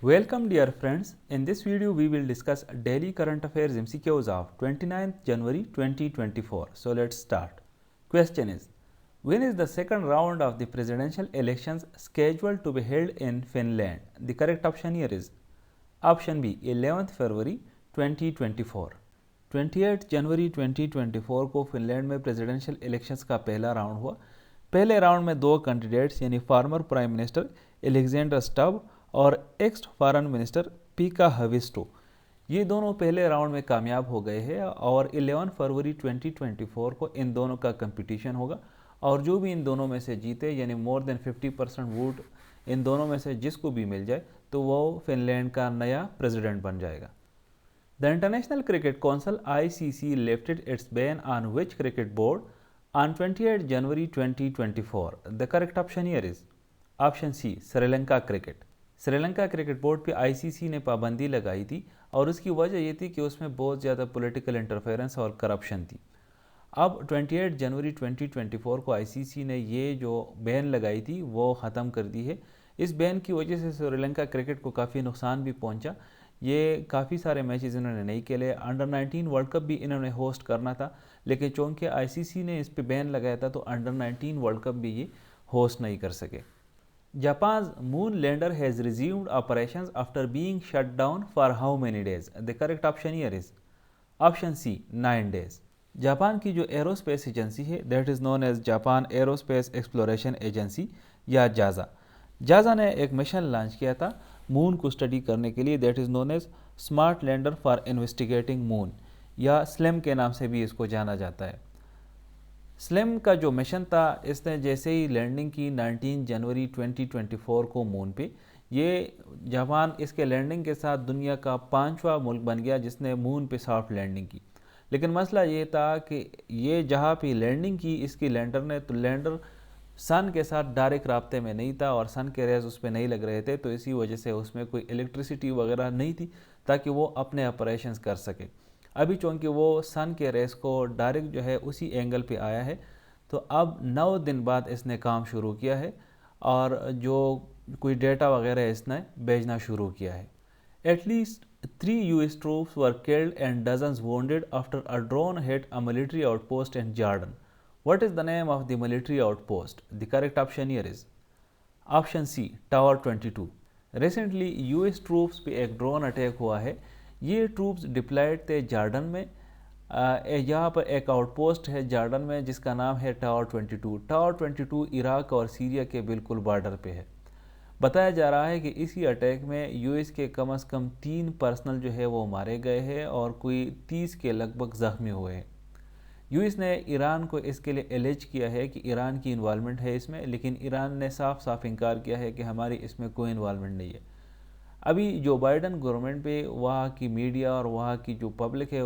Welcome dear friends. In this video we will discuss daily current affairs MCQs of 29th January 2024. So let's start. Question is, when is the second round of the presidential elections scheduled to be held in Finland? The correct option here is option B 11th February 2024. 28 जनवरी 2024 को Finland में presidential elections का पहला round हुआ। पहले round में दो candidates यानी farmer prime minister Alexander stub और एक्स फॉरेन मिनिस्टर पीका हविस्टो, ये दोनों पहले राउंड में कामयाब हो गए हैं और 11 फरवरी 2024 को इन दोनों का कंपटीशन होगा और जो भी इन दोनों में से जीते यानी मोर देन 50% वोट इन दोनों में से जिसको भी मिल जाए तो वो फिनलैंड का नया प्रेसिडेंट बन जाएगा। The International Cricket Council ICC lifted its ban on which cricket board on 28 January 2024? The correct option here is option C Sri Lanka cricket. Sri Lanka cricket board पे आईसीसी ने पाबंदी लगाई थी और उसकी वजह ये थी कि उसमें बहुत ज़्यादा पॉलिटिकल इंटरफेरेंस और करप्शन थी। अब 28 जनवरी 2024 को आईसीसी ने ये जो बैन लगाई थी वो ख़त्म कर दी है। इस बैन की वजह से श्रीलंका क्रिकेट को काफ़ी नुकसान भी पहुंचा। ये काफ़ी सारे मैचेस इन्होंने नहीं खेले। अंडर 19 वर्ल्ड कप भी इन्होंने होस्ट करना था, लेकिन चूँकि आईसीसी ने इस पे बैन लगाया था तो अंडर 19 वर्ल्ड कप भी ये होस्ट नहीं कर सके। Japan's moon lander has resumed operations after being shut down for how many days? The correct option here is option C 9 days. Japan की जो एरोस्पेस एजेंसी है that is known as Japan aerospace exploration agency या जाजा ने एक mission launch किया था moon को स्टडी करने के लिए, that is known as smart lander for investigating moon या स्लेम के नाम से भी इसको जाना जाता है। स्लेम का जो मिशन था इसने जैसे ही लैंडिंग की 19 जनवरी 2024 को मून पे, ये जापान इसके लैंडिंग के साथ दुनिया का 5वां मुल्क बन गया जिसने मून पे सॉफ्ट लैंडिंग की। लेकिन मसला ये था कि ये जहाँ पे लैंडिंग की इसकी लैंडर ने, तो लैंडर सन के साथ डायरेक्ट राब्ते में नहीं था और सन के रेज उस पर नहीं लग रहे थे, तो इसी वजह से उसमें कोई इलेक्ट्रिसिटी वगैरह नहीं थी ताकि वो अपने ऑपरेशंस कर सके। अभी चूँकि वो सन के रेस को डायरेक्ट जो है उसी एंगल पे आया है, तो अब 9 दिन बाद इसने काम शुरू किया है और जो कोई डेटा वगैरह इसने भेजना शुरू किया है। At least 3 US troops were killed and dozens wounded after a drone hit a military outpost in Jordan. What is the name of the military outpost? The correct option here is option C Tower 22. Recently US troops पे एक drone attack हुआ है। ये troops diploid थे Jordan में। यहाँ पर एक आउटपोस्ट है जॉर्डन में जिसका नाम है टावर 22। टावर 22 इराक और सीरिया के बिल्कुल बॉर्डर पे है। बताया जा रहा है कि इसी अटैक में यूएस के कम से कम 3 पर्सनल जो है वो मारे गए हैं और कोई 30 के लगभग ज़ख्मी हुए हैं। यूएस ने ईरान को इसके लिए एलिज किया है कि ईरान की इन्वॉल्वमेंट है इसमें, लेकिन ईरान ने साफ साफ इनकार किया है कि हमारी इसमें कोई इन्वॉल्वमेंट नहीं है। अभी जो बाइडन गवर्नमेंट पे वहाँ की मीडिया और वहाँ की जो पब्लिक है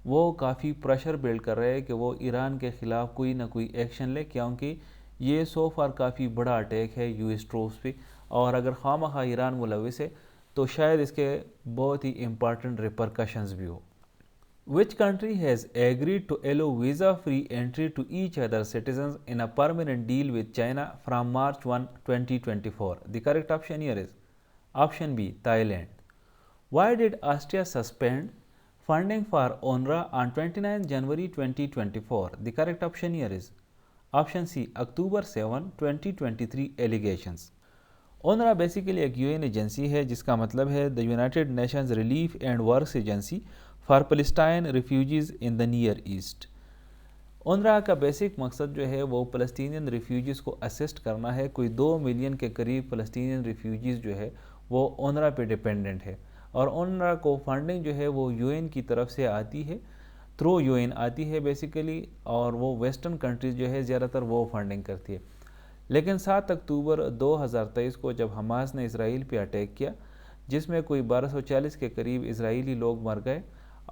वो काफ़ी प्रेशर बिल्ड कर रहे हैं कि वो ईरान के ख़िलाफ़ कोई ना कोई एक्शन ले, क्योंकि ये सो फार काफ़ी बड़ा अटैक है यूएस ट्रूप्स पे और अगर खामखा ईरान मुलविस है तो शायद इसके बहुत ही इम्पॉर्टेंट रिपरकशंस भी हो। Which country has agreed to allow visa-free entry to each other citizens in a permanent deal with China from March 1, 2024? The correct option here is option B Thailand. Why did Austria suspend funding for UNRWA on 29 January 2024? The correct option here is option C October 7, 2023 allegations. UNRWA basically एक UN agency है जिसका मतलब है the United Nations relief and works agency for Palestine refugees in the near east. UNRWA का basic मकसद जो है वो फ़लस्तीनियन रिफ्यूजीज़ को असिस्ट करना है। कोई 2 मिलियन के करीब फ़लस्तीनियन रिफ्यूजीज़ जो है वो UNRWA पे डिपेंडेंट है और UNRWA को फंडिंग जो है वो यूएन की तरफ से आती है, थ्रू यूएन आती है बेसिकली, और वो वेस्टर्न कंट्रीज़ जो है ज़्यादातर वो फंडिंग करती है। लेकिन 7 अक्टूबर 2023 को जब हमास ने इसराइल पे अटैक किया जिसमें कोई 1240 के करीब इजरायली लोग मर गए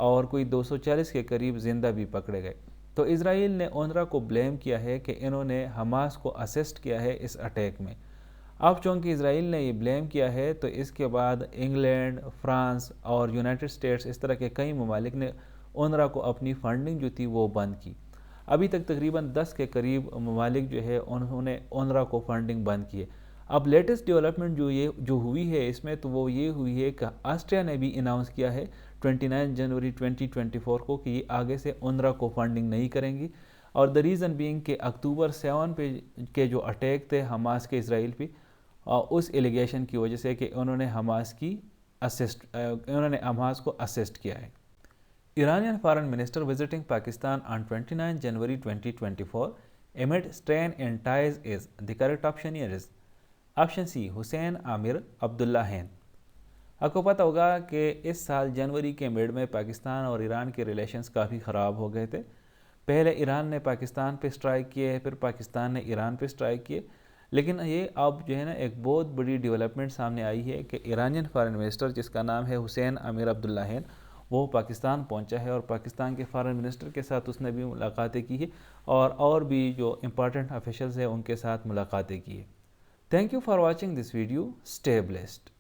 और कोई 240 के करीब ज़िंदा भी पकड़े गए, तो इजराइल ने UNRWA को ब्लेम किया है कि इन्होंने हमास को असिस्ट किया है इस अटैक में। अब चूँकि इजराइल ने ये ब्लेम किया है तो इसके बाद इंग्लैंड, फ्रांस और यूनाइटेड स्टेट्स इस तरह के कई ममालिक ने UNRWA को अपनी फंडिंग जो थी वो बंद की। अभी तक तकरीबन 10 के करीब ममालिक जो है उन्होंने UNRWA को फंडिंग बंद की है। اب لیٹسٹ ڈیولپمنٹ جو ہوئی ہے اس میں تو وہ یہ ہوئی ہے کہ آسٹریا نے بھی اناؤنس کیا ہے 29 جنوری 2024 کو کہ یہ آگے سے اونروا کو فنڈنگ نہیں کریں گی، اور دا ریزن بینگ کہ اکتوبر 7 پہ کے جو اٹیک تھے حماس کے اسرائیل پہ، اس ایلیگیشن کی وجہ سے کہ انہوں نے حماس کو اسسٹ کیا ہے۔ Iranian foreign minister visiting Pakistan on 29 January 2024 amid strain in ties is the correct option here is option C حسین عامر عبداللہین۔ آپ کو پتہ ہوگا کہ اس سال جنوری کے مڈ میں پاکستان اور ایران کے ریلیشنز کافی خراب ہو گئے تھے۔ پہلے ایران نے پاکستان پہ اسٹرائک کیے، پھر پاکستان نے ایران پہ اسٹرائک کیے، لیکن یہ اب جو ہے نا ایک بہت بڑی ڈیولپمنٹ سامنے آئی ہے کہ ایرانین فارن منسٹر جس کا نام ہے حسین عامر عبداللہین، وہ پاکستان پہنچا ہے اور پاکستان کے فارن منسٹر کے ساتھ اس نے بھی ملاقاتیں کی ہے اور بھی جو امپارٹنٹ آفیشلز ہیں ان کے ساتھ ملاقاتیں کی ہے۔ Thank you for watching this video, stay blessed.